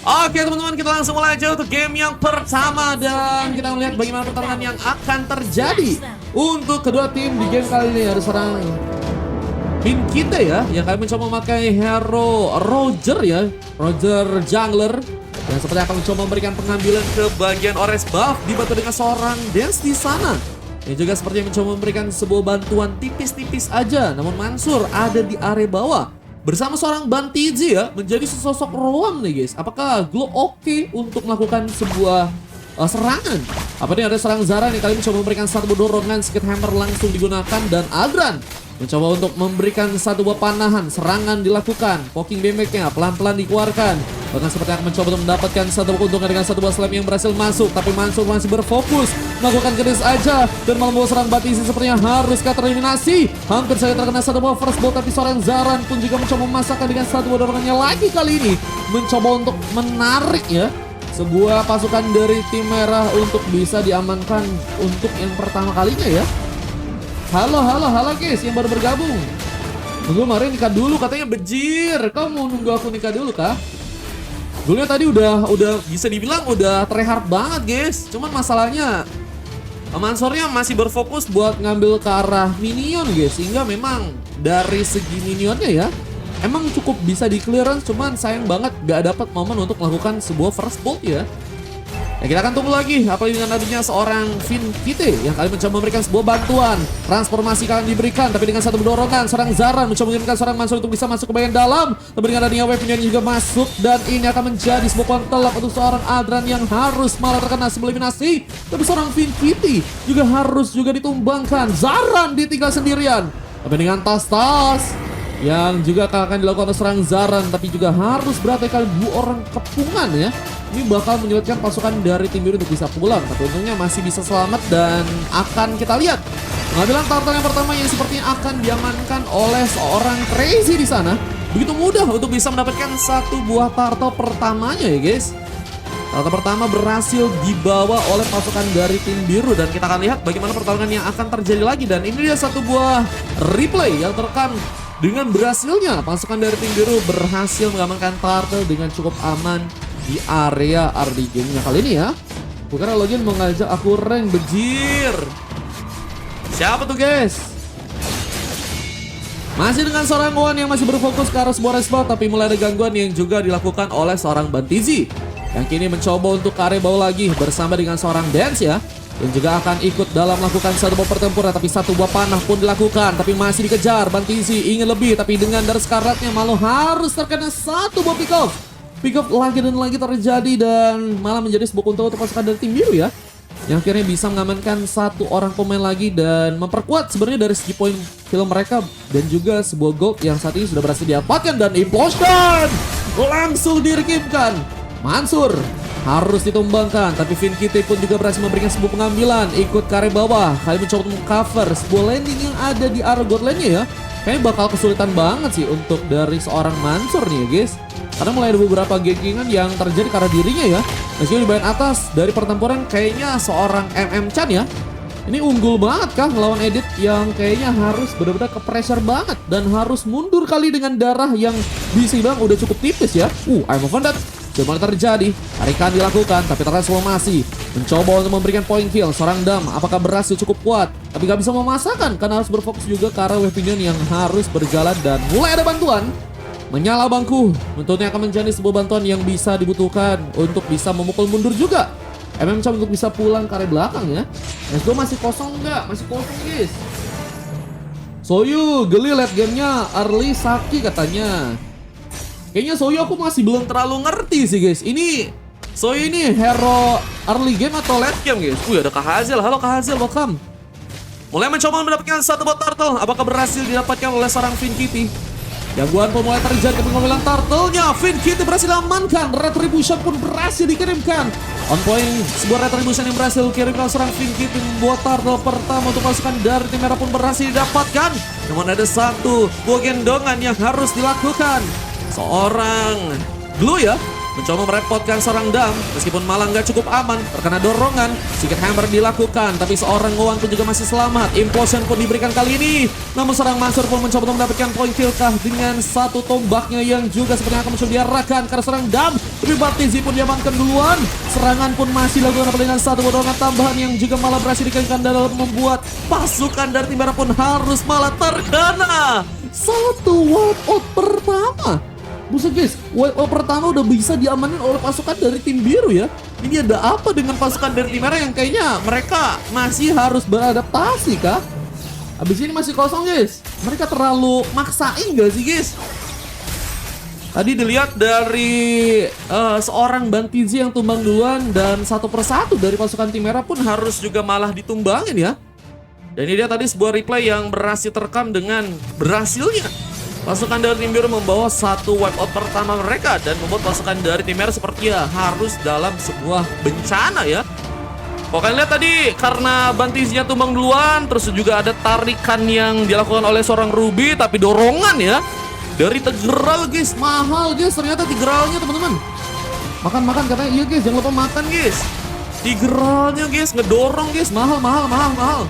Oke teman-teman, kita langsung mulai aja untuk game yang pertama. Dan kita melihat bagaimana pertarungan yang akan terjadi untuk kedua tim di game kali ini. Ada seorang tim kita ya, yang kali mencoba memakai hero Roger ya, Roger Jungler, yang seperti akan mencoba memberikan pengambilan ke bagian orange buff, dibantu dengan seorang Dance di sana. Yang juga sepertinya mencoba memberikan sebuah bantuan tipis-tipis aja. Namun Mansur ada di area bawah bersama seorang Bantizi ya, menjadi sesosok ruang nih guys. Apakah Glow oke untuk melakukan sebuah serangan? Apa nih, ada serang Zara nih, kali mencoba memberikan satu dorongan, Skid Hammer langsung digunakan, dan Adran mencoba untuk memberikan satu buah panahan. Serangan dilakukan, poking damage-nya pelan-pelan dikeluarkan. Bahkan seperti akan mencoba untuk mendapatkan satu keuntungan dengan satu buah slam yang berhasil masuk. Tapi Mansur masih berfokus melakukan kedis aja, dan malah membawa serang Bantizi sepertinya harus tereliminasi. Hampir saja terkena satu buah first blow, tapi seorang Zaran pun juga mencoba memasakkan dengan satu buah dorongannya lagi. Kali ini mencoba untuk menarik ya sebuah pasukan dari tim merah untuk bisa diamankan untuk yang pertama kalinya ya. Halo guys yang baru bergabung. Tunggu, mari nikah dulu katanya bejir. Kau mau nunggu aku nikah dulu kah? Gue lihat tadi udah bisa dibilang udah tryhard banget guys. Cuman masalahnya Mansurnya masih berfokus buat ngambil ke arah minion guys. Sehingga memang dari segi minionnya ya, emang cukup bisa di clearance. Cuman sayang banget gak dapat momen untuk melakukan sebuah first bolt ya. Ya, kita akan tunggu lagi, apalagi dengan adanya seorang Finn Kite yang kali mencoba memberikan sebuah bantuan. Transformasi kalian diberikan, tapi dengan satu dorongan seorang Zaran mencoba mengirimkan seorang Mansur untuk bisa masuk ke bagian dalam. Tapi dengan adanya wave ini juga masuk, dan ini akan menjadi sebuah kontelak untuk seorang Adran yang harus malah terkena sebuah eliminasi. Tapi seorang Finn Kite juga harus ditumbangkan. Zaran ditinggal sendirian. Tapi dengan tas-tas yang juga akan dilakukan oleh seorang Zaran, tapi juga harus berhati-hati dua orang kepungan ya. Ini bakal menyulitkan pasukan dari tim biru untuk bisa pulang, tapi untungnya masih bisa selamat. Dan akan kita lihat pengambilan turtle yang pertama yang sepertinya akan diamankan oleh seorang Crazy di sana. Begitu mudah untuk bisa mendapatkan satu buah turtle pertamanya ya guys. Turtle pertama berhasil dibawa oleh pasukan dari tim biru, dan kita akan lihat bagaimana pertarungan yang akan terjadi lagi. Dan ini dia satu buah replay yang terekam dengan berhasilnya pasukan dari tim biru berhasil mengamankan turtle dengan cukup aman di area RD game-nya kali ini ya. Bukan login mengajak aku rank bejir. Siapa tuh guys? Masih dengan seorang Wan yang masih berfokus ke arah sebuah respot, tapi mulai ada gangguan yang juga dilakukan oleh seorang Bantizi yang kini mencoba untuk ke area bawah lagi bersama dengan seorang Dance ya, dan juga akan ikut dalam melakukan satu buah pertempuran. Tapi satu buah panah pun dilakukan, tapi masih dikejar. Bantizi ingin lebih, tapi dengan Dark Scarletnya malah harus terkena satu buah pick off. Pick off lagi dan lagi terjadi, dan malah menjadi sebuah keuntungan untuk pasukan dari tim biru ya, yang akhirnya bisa mengamankan satu orang pemain lagi dan memperkuat sebenarnya dari segi poin kill mereka, dan juga sebuah gold yang saat ini sudah berhasil didapatkan. Dan implosion langsung direkimkan. Mansur harus ditumbangkan, tapi Finn Kite pun juga berhasil memberikan sebuah pengambilan, ikut ke area bawah. Kali mencoba untuk cover sebuah landing yang ada di arah god lane-nya ya. Kayaknya bakal kesulitan banget sih untuk dari seorang Mansur nih ya guys, karena mulai ada beberapa gankingan yang terjadi karena dirinya ya. Meskipun di bagian atas dari pertempuran kayaknya seorang MM Chan ya, ini unggul banget kah melawan Edit yang kayaknya harus benar-benar ke pressure banget dan harus mundur kali dengan darah yang bisa bilang udah cukup tipis ya. I'm offended. Cuma terjadi, tarikan dilakukan, tapi transformasi mencoba untuk memberikan point kill. Seorang Dam apakah berhasil cukup kuat, tapi gak bisa memasakkan karena harus berfokus juga ke arah wave minion yang harus berjalan. Dan mulai ada bantuan. Menyala bangku, tentunya akan menjadi sebuah bantuan yang bisa dibutuhkan untuk bisa memukul mundur juga MM Chan untuk bisa pulang ke area belakang ya. Let's go, masih kosong nggak? Masih kosong guys. Soyu geli late gamenya early Saki katanya. Kayaknya Soyu aku masih belum terlalu ngerti sih guys. Ini Soyu ini hero early game atau late game guys? Ada Kak Hazel. Halo Kak Hazel, welcome. Mulai mencoba mendapatkan satu bot turtle. Apakah berhasil didapatkan oleh seorang Finn Kite? Gangguan pun mulai terjadi ke pengambilan turtle-nya. Finn Kite berhasil amankan. Retribution pun berhasil dikirimkan. On point, sebuah retribution yang berhasil dikirimkan seorang Finn Kite membuat turtle pertama untuk pasukan dari tim merah pun berhasil didapatkan. Namun ada satu buah gendongan yang harus dilakukan. Seorang Glue ya, mencoba merepotkan seorang Dam, meskipun malah nggak cukup aman, terkena dorongan, Secret Hammer dilakukan, tapi seorang Ngowan pun juga masih selamat. Implosion pun diberikan kali ini, namun seorang Mansur pun mencoba untuk mendapatkan poin kill kah dengan satu tombaknya yang juga sepertinya akan mencoba diarahkan karena seorang Dam, tapi Baptizi pun diamankan duluan. Serangan pun masih dilakukan dengan satu dorongan tambahan yang juga malah berhasil dikalikan dalam membuat pasukan dari tim merah pun harus malah terkena satu wipe out pertama. Buset guys, wipe out pertama udah bisa diamanin oleh pasukan dari tim biru ya. Ini ada apa dengan pasukan dari tim merah yang kayaknya mereka masih harus beradaptasi kah? Abis ini masih kosong guys. Mereka terlalu maksain gak sih guys? Tadi dilihat dari seorang Bantizi yang tumbang duluan dan satu persatu dari pasukan tim merah pun harus juga malah ditumbangin ya. Dan ini dia tadi sebuah replay yang berhasil terekam dengan berhasilnya pasukan dari tim biru membawa satu wipe out pertama mereka dan membuat pasukan dari tim merah sepertinya harus dalam sebuah bencana ya. Kalau kalian lihat tadi karena Bantizinya tumbang duluan, terus juga ada tarikan yang dilakukan oleh seorang Ruby tapi dorongan ya. Dari Tigreal guys, mahal guys ternyata Tigrealnya teman-teman. Makan katanya, iya guys jangan lupa makan guys. Tigrealnya guys ngedorong guys, mahal.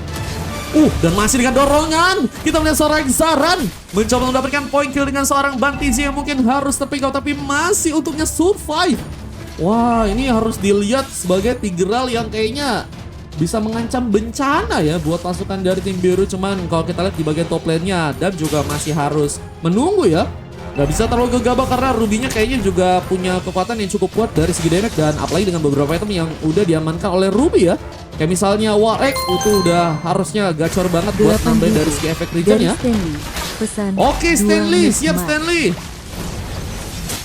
Dan masih dengan dorongan, kita melihat seorang Zaran mencoba mendapatkan poin kill dengan seorang Bantizi yang mungkin harus terpick out tapi masih untuknya survive. Wah, ini harus dilihat sebagai Tigreal yang kayaknya bisa mengancam bencana ya buat pasukan dari tim biru. Cuman kalau kita lihat di bagian top lane-nya, Dam juga masih harus menunggu ya. Gak bisa terlalu gegabah karena Ruby-nya kayaknya juga punya kekuatan yang cukup kuat dari segi damage. Dan apalagi dengan beberapa item yang udah diamankan oleh Ruby ya. Kayak misalnya Warek itu udah harusnya gacor banget buat nambahin dari segi efek regen ya. Oke Stanley, siap Stanley.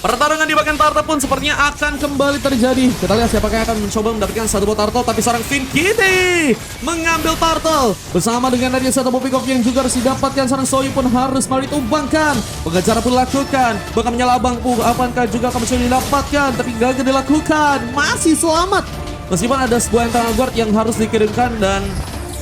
Pertarungan di bagian turtle pun sepertinya akan kembali terjadi. Kita lihat siapa yang akan mencoba mendapatkan satu buah turtle. Tapi seorang Finn Kitty mengambil turtle bersama dengan tadi satu buah pick off yang juga harus didapatkan. Seorang Soyu pun harus malah ditumbangkan. Pengejaran pun dilakukan. Bahkan menyelabang pun apakah juga akan mencoba didapatkan. Tapi gagal dilakukan. Masih selamat. Meskipun ada sebuah internal guard yang harus dikirimkan dan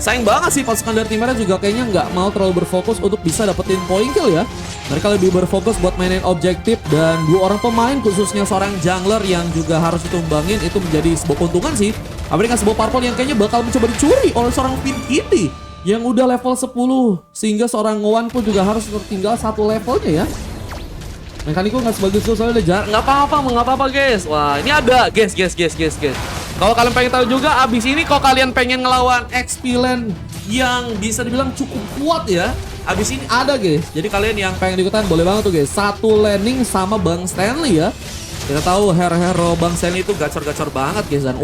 sayang banget sih pasukan dari tim merah juga kayaknya nggak mau terlalu berfokus untuk bisa dapetin point kill ya. Mereka lebih berfokus buat mainin objektif dan dua orang pemain khususnya seorang jungler yang juga harus ditumbangin itu menjadi sebuah keuntungan sih. Apalagi dengan sebuah purple yang kayaknya bakal mencoba dicuri oleh seorang Finn Kitty yang udah level 10 sehingga seorang Ngowan pun juga harus tertinggal satu levelnya ya. Mekaniku nggak sebagus itu soalnya udah jarang. Nggak apa-apa guys. Wah ini ada guys. Kalau kalian pengen tahu juga abis ini kalau kalian pengen ngelawan XP Lane yang bisa dibilang cukup kuat ya. Abis ini ada guys. Jadi kalian yang pengen ikutan boleh banget tuh guys. Satu landing sama Bang Stanley ya. Kita tahu hero Bang Stanley itu gacor-gacor banget guys. Dan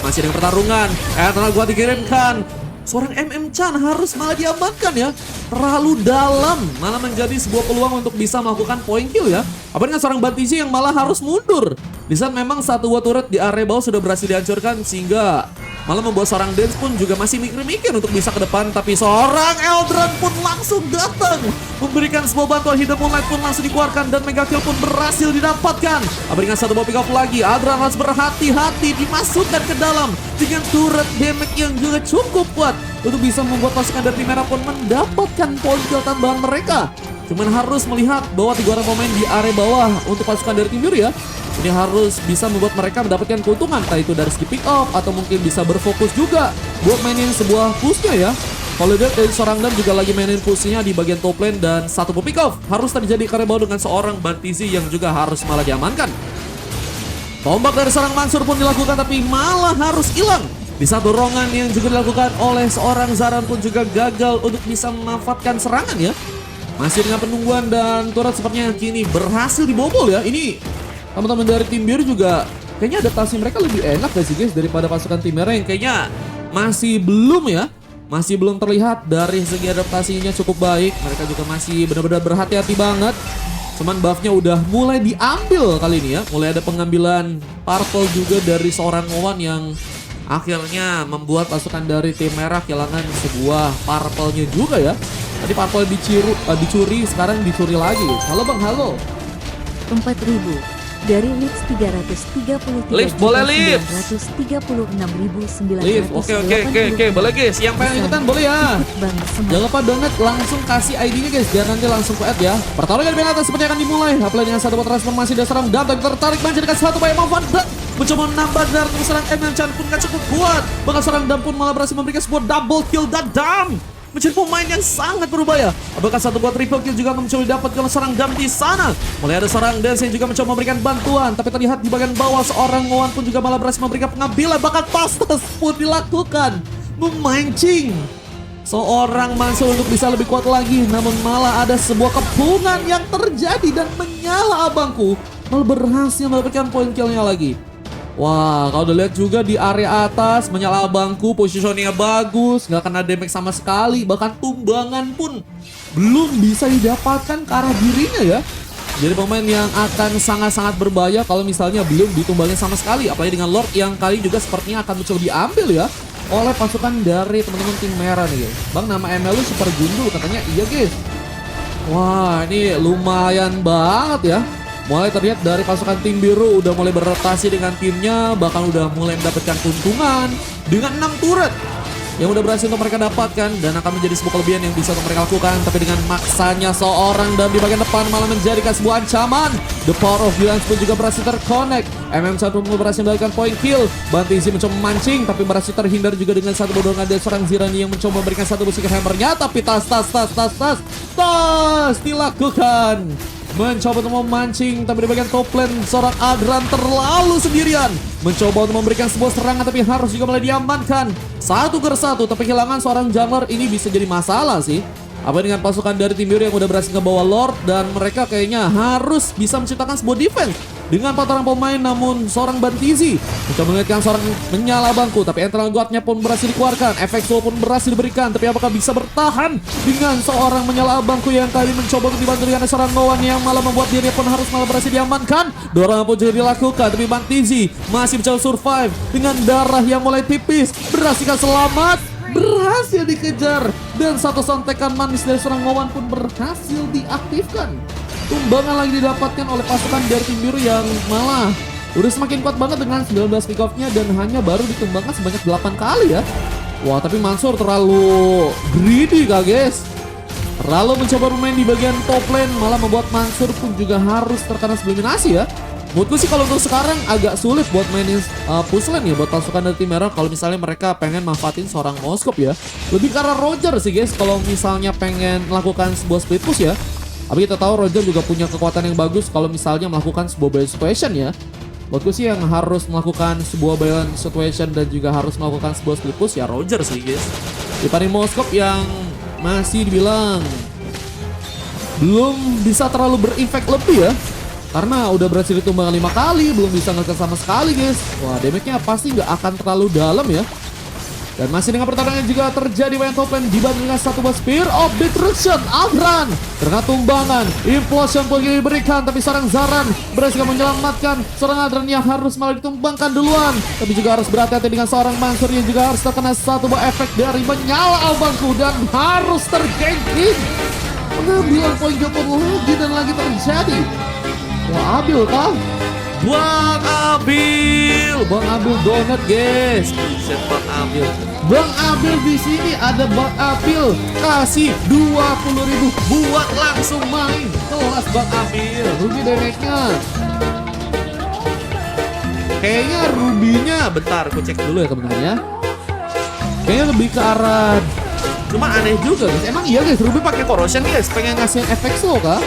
masih ada pertarungan. Karena gua dikirimkan. Seorang MM Chan harus malah diamankan ya. Terlalu dalam. Malah menjadi sebuah peluang untuk bisa melakukan point kill ya. Apa dengan seorang Bantizi yang malah harus mundur. Di saat memang satu buah turret di area bawah sudah berhasil dihancurkan. Sehingga malah membuat seorang Dance pun juga masih mikir-mikir untuk bisa ke depan. Tapi seorang Eldran pun langsung datang. Memberikan sebuah bantuan Hidden Moonlight pun langsung dikeluarkan. Dan Mega Kill pun berhasil didapatkan. Apa dengan satu buah pick off lagi. Adran harus berhati-hati dimasukkan ke dalam. Dengan turret damage yang juga cukup kuat. Untuk bisa membuat pasukan dari tim merah pun mendapatkan poin kill tambahan mereka. Cuman harus melihat bahwa 3 orang pemain di area bawah untuk pasukan dari tim biru ya. Ini harus bisa membuat mereka mendapatkan keuntungan. Entah itu dari segi pick off atau mungkin bisa berfokus juga buat mainin sebuah pushnya ya. Kalau lihat dari seorang Dam juga lagi mainin pushnya di bagian top lane. Dan satu pick off harus terjadi di area bawah dengan seorang Bantizi yang juga harus malah diamankan. Tombak dari seorang Mansur pun dilakukan tapi malah harus hilang. Di saat dorongan yang juga dilakukan oleh seorang Zaran pun juga gagal untuk bisa memanfaatkan serangan ya. Masih dengan penungguan dan turret sepertinya kini berhasil dibobol ya. Ini teman-teman dari tim biru juga kayaknya adaptasi mereka lebih enak gak sih guys daripada pasukan tim merah yang kayaknya masih belum ya. Masih belum terlihat dari segi adaptasinya cukup baik. Mereka juga masih benar-benar berhati-hati banget. Cuman buffnya udah mulai diambil kali ini ya. Mulai ada pengambilan purple juga dari seorang Ngowan yang akhirnya membuat pasukan dari tim merah kehilangan sebuah purple-nya juga ya. Tadi purple dicuri, sekarang dicuri lagi. Halo Bang, halo. 4.000. dari Leeds 333 Leeds, boleh Leeds. 936.900. Leeds, oke, boleh guys. Yang pengen ikutan boleh ya. Jangan lupa donat langsung kasih ID-nya guys, biar nanti langsung ke add ya. Pertarungan di atas seperti akan dimulai. Apalagi dengan satu transformasi dan serang dam, tapi tertarik menjadikan satu bayang Van Dijk mencoba menambah darah serang MM Chan pun gak cukup kuat. Bahkan serang dam pun malah berhasil memberikan sebuah double kill dan dam menjadi pemain yang sangat berbahaya. Apakah satu buat triple kill juga mencoba didapatkan serang dam di sana. Mulai ada serang dance yang juga mencoba memberikan bantuan, tapi terlihat di bagian bawah seorang Ngoan pun juga malah berhasil memberikan pengambilan. Bahkan tas-tas pun dilakukan memancing seorang Mansur untuk bisa lebih kuat lagi. Namun malah ada sebuah kepungan yang terjadi dan menyala abangku malah berhasil mendapatkan poin killnya lagi. Wah, kalau udah lihat juga di area atas menyala abangku, positioningnya bagus, nggak kena damage sama sekali, bahkan tumbangan pun belum bisa didapatkan ke arah dirinya ya. Jadi pemain yang akan sangat-sangat berbahaya kalau misalnya belum ditumbangin sama sekali, apalagi dengan Lord yang kali juga sepertinya akan mencoba diambil ya oleh pasukan dari teman-teman tim merah nih guys. Bang, nama ML lu super gundul katanya. Iya guys. Wah, ini lumayan banget ya. Mulai terlihat dari pasukan tim biru udah mulai berotasi dengan timnya, bahkan udah mulai mendapatkan keuntungan dengan 6 turret yang udah berhasil untuk mereka dapatkan dan akan menjadi sebuah kelebihan yang bisa untuk mereka lakukan. Tapi dengan maksanya seorang dam di bagian depan malah menjadikan sebuah ancaman. The power of balance pun juga berhasil terconnect. MM1 pun berhasil mendapatkan point kill. Bantizi mencoba memancing tapi berhasil terhindar juga dengan satu bodongan dari seorang Zirani yang mencoba memberikan satu musik hammernya. Tapi tas dilakukan. Mencoba untuk memancing, tapi di bagian top lane seorang Adran terlalu sendirian. Mencoba untuk memberikan sebuah serangan, tapi harus juga mulai diamankan. Satu ke satu, tapi kehilangan seorang jungler ini bisa jadi masalah sih. Apa dengan pasukan dari tim biru yang udah berhasil ngebawa Lord, dan mereka kayaknya harus bisa menciptakan sebuah defense dengan pataran pemain. Namun seorang Bantizi mencoba mengingatkan seorang menyala bangku, tapi internal guardnya pun berhasil dikeluarkan. Efek slow pun berhasil diberikan, tapi apakah bisa bertahan dengan seorang menyala bangku yang kali mencoba untuk dibantu dengan seorang Noan yang malah membuat dirinya pun harus malah berhasil diamankan. Dorongan pun juga dilakukan, tapi Bantizi masih mencoba survive dengan darah yang mulai tipis. Berhasilkan selamat, berhasil dikejar, dan satu sontekan manis dari seorang Ngowan pun berhasil diaktifkan. Tumbangan lagi didapatkan oleh pasukan dari tim biru yang malah udah semakin kuat banget dengan 19 pick off-nya dan hanya baru ditumbangkan sebanyak 8 kali ya. Wah, tapi Mansur terlalu greedy kah guys? Terlalu mencoba bermain di bagian top lane, malah membuat Mansur pun juga harus terkena eliminasi ya. Menurutku sih kalau untuk sekarang agak sulit buat mainin push lane ya buat pasukan dari tim merah kalau misalnya mereka pengen manfaatin seorang Moskop ya. Lebih karena Roger sih guys kalau misalnya pengen melakukan sebuah split push ya. Tapi kita tahu Roger juga punya kekuatan yang bagus kalau misalnya melakukan sebuah balance situation ya. Menurutku sih yang harus melakukan sebuah balance situation dan juga harus melakukan sebuah split push ya Roger sih guys. Dibanding Moskop yang masih dibilang belum bisa terlalu berefek lebih ya. Karena udah berhasil ditumbang 5 kali, belum bisa ngekill sama sekali guys. Wah, damage-nya pasti nggak akan terlalu dalam ya. Dan masih dengan pertarungan juga terjadi banyak top lane dibantu dengan satu buah Spear of Destruction. Adran terkena tumbangan, implosion pun diberikan, tapi seorang Zaran berhasil menyelamatkan seorang Adran yang harus malah ditumbangkan duluan. Tapi juga harus berhati-hati dengan seorang Mansur yang juga harus terkena satu buah efek dari menyala abangku dan harus terganking. Pengambilan poin pun lagi dan lagi terjadi. Wah, Abil kah? Bang Abil donat guys. Buset, Bang Abil. Bang Abil di sini ada Bang Abil kasih 20.000 buat langsung main kelas Bang Abil. Ruby damage-nya. Kayaknya rubinya bentar aku cek dulu ya teman-teman ya. Kayaknya lebih ke arah. Cuma aneh juga guys. Emang iya guys, Ruby pakai corrosion guys, pengen ngasih efek slow kah?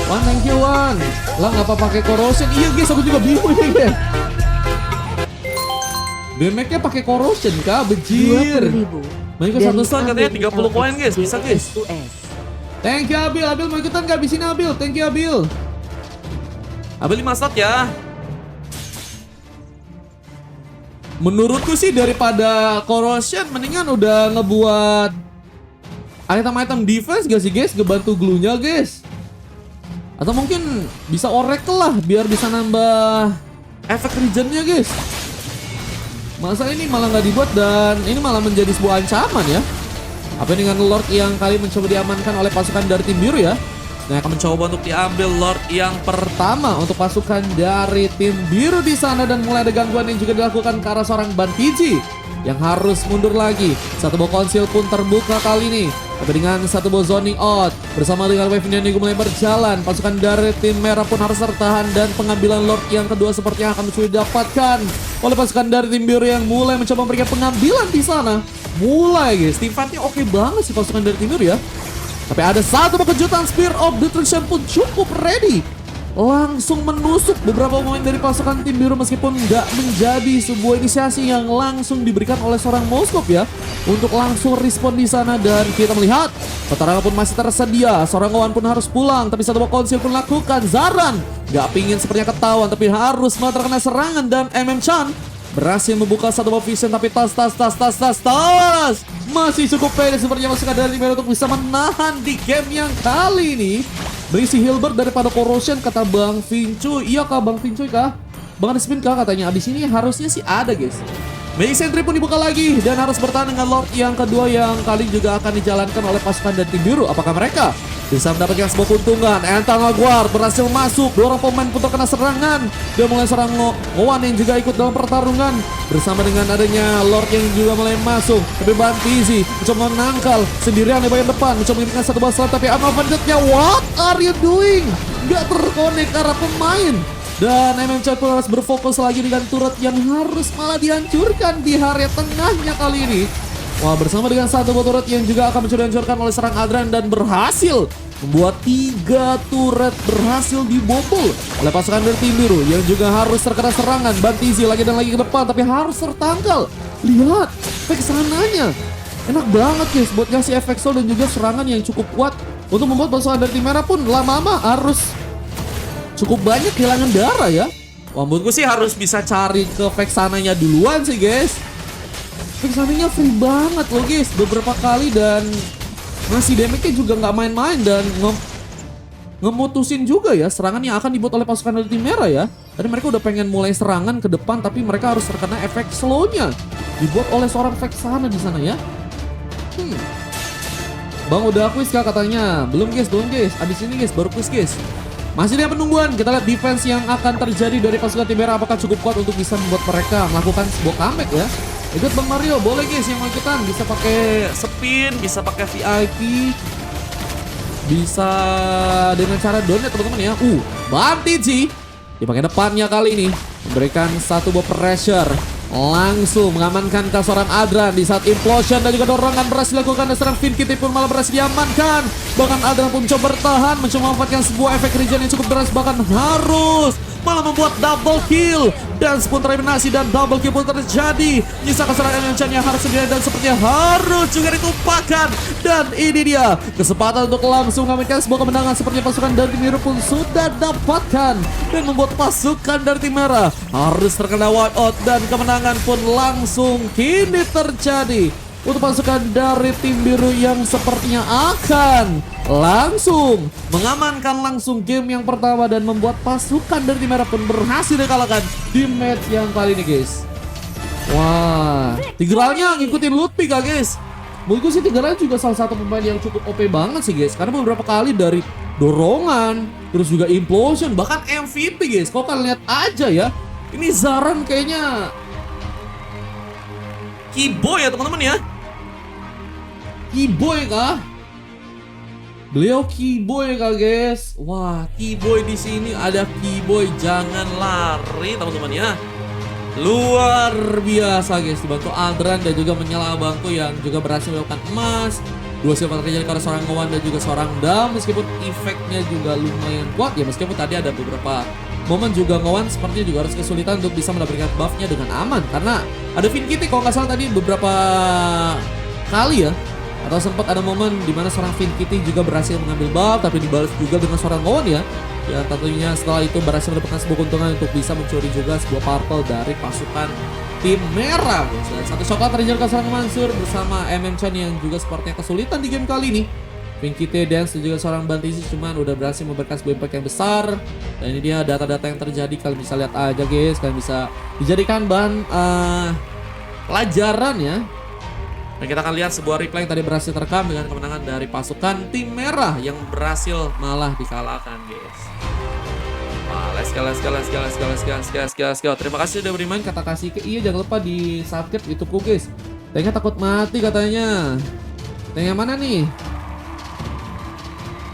Wan, thank you Wan. Lah ngapa pakai corrosion? Iya guys, aku juga bingung ini guys. Damage-nya pakai corrosion kah? Bejir. Main ke satu slot katanya 30 poin guys, bisa guys. Thank you Abil. Abil mau ikutan gak abis ini Abil? Thank you Abil. Abil 5 slot ya. Menurutku sih daripada corrosion mendingan udah ngebuat item-item defense gak sih guys? Ngebantu glue-nya guys. Atau mungkin bisa oracle lah biar bisa nambah efek regen-nya guys. Masa ini malah nggak dibuat dan ini malah menjadi sebuah ancaman ya. Apa dengan Lord yang kali mencoba diamankan oleh pasukan dari tim biru ya. Nah, akan mencoba untuk diambil Lord yang pertama untuk pasukan dari tim biru di sana, dan mulai ada gangguan yang juga dilakukan ke arah seorang Bantiji yang harus mundur lagi. Satu buah konsil pun terbuka kali ini. Tapi dengan satu buah zoning out bersama dengan wave yang mulai berjalan, pasukan dari tim merah pun harus tertahan, dan pengambilan Lord yang kedua sepertinya akan sulit didapatkan oleh pasukan dari tim biru yang mulai mencoba memberikan pengambilan di sana. Mulai guys, tim fightnya oke banget sih pasukan dari tim biru ya. Tapi ada satu kejutan, Spear of Destruction pun cukup ready. Langsung menusuk beberapa pemain dari pasukan tim biru, meskipun nggak menjadi sebuah inisiasi yang langsung diberikan oleh seorang Moskov ya. Untuk langsung respon di sana, dan kita melihat peperangan pun masih tersedia. Seorang Owan pun harus pulang, tapi satu konsil pun lakukan. Zaran nggak pingin sepertinya ketahuan, tapi harus malah terkena serangan, dan Chan berhasil membuka satu buah vision, tapi tas masih cukup pede sepertinya pasukan dari tim untuk bisa menahan di game yang kali ini. Berisi Hilbert daripada Corrosion, kata Bang Vincu. Iya kah Bang Vincu kah? Bang ada spin kah katanya? Abis ini harusnya sih ada guys. Mei Sentry pun dibuka lagi, dan harus bertahan dengan Lord yang kedua yang kali juga akan dijalankan oleh pasukan dari tim biru. Apakah mereka bisa mendapatkan sebuah keuntungan? Entang Laguar berhasil masuk, dua orang pemain pun terkena serangan. Dia mulai serang Owan yang juga ikut dalam pertarungan. Bersama dengan adanya Lord yang juga mulai masuk, tapi Bantizi mencoba menangkal sendirian di bagian depan, mencoba mengirimkan satu basal, tapi Amavanjetnya, what are you doing? Gak terkonek ke arah pemain. Dan Chan pun harus berfokus lagi dengan turret yang harus malah dihancurkan di area tengahnya kali ini. Wah, bersama dengan satu buah turret yang juga akan mencoba dihancurkan oleh serang Adran, dan berhasil membuat 3 turret berhasil dibobol oleh pasukan dari tim biru yang juga harus terkena serangan. Bantizi lagi dan lagi ke depan, tapi harus tertangkal. Lihat efek serangannya, enak banget guys buat ngasih efek soul dan juga serangan yang cukup kuat untuk membuat pasukan dari tim merah pun lama-lama harus cukup banyak kehilangan darah ya. Wah, menurutku sih harus bisa cari ke Vexananya duluan sih guys. Vexananya free banget loh guys beberapa kali, dan ngasih damage-nya juga nggak main-main, dan ngemutusin juga ya serangan yang akan dibuat oleh pasukan dari tim merah ya. Tadi mereka udah pengen mulai serangan ke depan, tapi mereka harus terkena efek slow-nya dibuat oleh seorang Vexana di sana ya. Bang udah quiz kah katanya? Belum guys, abis ini guys baru quiz guys. Masih ada penungguan, kita lihat defense yang akan terjadi dari pasukan tim merah apakah cukup kuat untuk bisa membuat mereka melakukan sebuah comeback ya. Ikut Bang Mario, boleh guys yang mau ikutan, bisa pakai spin, bisa pakai VIP, bisa dengan cara donate teman-teman ya. Bantiji di bagian depannya kali ini memberikan satu buah pressure, langsung mengamankan ke seorang Adran di saat implosion, dan juga dorongan berhasil dilakukan, dan serang Vinkity pun malah berhasil diamankan. Bahkan Adran pun mencoba bertahan, mencoba memanfaatkan sebuah efek regen yang cukup deras, bahkan harus malah membuat double kill, dan pun tereliminasi, dan double kill pun terjadi. Nyisakan serangan Chan yang harus sendiri, dan sepertinya harus juga ditumpahkan. Dan ini dia kesempatan untuk langsung mengamankan sebuah kemenangan sepertinya pasukan dari tim biru pun sudah dapatkan, dan membuat pasukan dari tim merah harus terkena wipe out, dan kemenangan pun langsung kini terjadi untuk pasukan dari tim biru yang sepertinya akan langsung mengamankan langsung game yang pertama, dan membuat pasukan dari tim merah pun berhasil dikalahkan di match yang kali ini guys. Wah, Tigralnya ngikutin Lutfi kah guys? Menurutku sih Tigral juga salah satu pemain yang cukup OP banget sih guys, karena beberapa kali dari dorongan, terus juga implosion, bahkan MVP guys. Kok kalian lihat aja ya, ini Zaran kayaknya Keyboy ya teman-teman ya. Keyboy kah? Beliau Keyboy kah guys? Wah, Keyboy di sini ada Keyboy, jangan lari teman-teman ya. Luar biasa guys, dibantu Aldran dan juga menyala Bangku yang juga berhasil melakukan emas. Dua skill terjadi karena seorang Ngowan dan juga seorang Dam, meskipun efeknya juga lumayan kuat ya, meskipun tadi ada beberapa momen juga Ngowan sepertinya juga harus kesulitan untuk bisa mendapatkan buffnya dengan aman, karena ada Vinkity kalau nggak salah tadi beberapa kali ya, atau sempat ada momen dimana seorang Vinkity juga berhasil mengambil buff tapi dibalas juga dengan seorang Ngowan ya, yang tentunya setelah itu berhasil mendapatkan sebuah keuntungan untuk bisa mencuri juga sebuah purple dari pasukan tim merah. Dan satu coklat terjadi ke seorang Mansur bersama Chan yang juga sepertinya kesulitan di game kali ini. Vinkity Dance dan juga seorang Bantisi cuman udah berhasil memberikan sebuah impact yang besar. Dan ini dia data-data yang terjadi, kalian bisa lihat aja guys, kalian bisa dijadikan bahan pelajaran ya. Dan kita akan lihat sebuah replay yang tadi berhasil terekam dengan kemenangan dari pasukan tim merah yang berhasil malah dikalahkan, guys. Let's go. Terima kasih sudah bermain. Kata kasih ke jangan lupa di subscribe YouTubeku, guys. Tanknya takut mati katanya. Tank yang mana nih?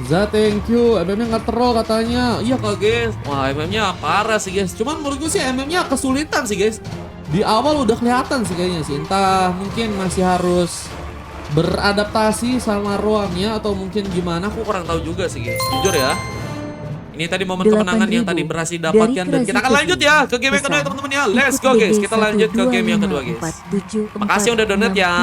Thank you. MM-nya nggak troll katanya. Iya kak, guys. Wah, MM-nya parah sih, guys. Cuman menurut gue sih MM-nya kesulitan sih, guys. Di awal udah kelihatan sih kayaknya sih. Entah mungkin masih harus beradaptasi sama ruangnya atau mungkin gimana. Aku kurang tahu juga sih, guys. Jujur ya. Ini tadi momen kemenangan yang tadi berhasil dapatkan. Dan kita akan lanjut ya ke game yang kedua, teman-teman ya. Let's go, guys. Kita lanjut ke game yang kedua, guys. Makasih udah donat ya.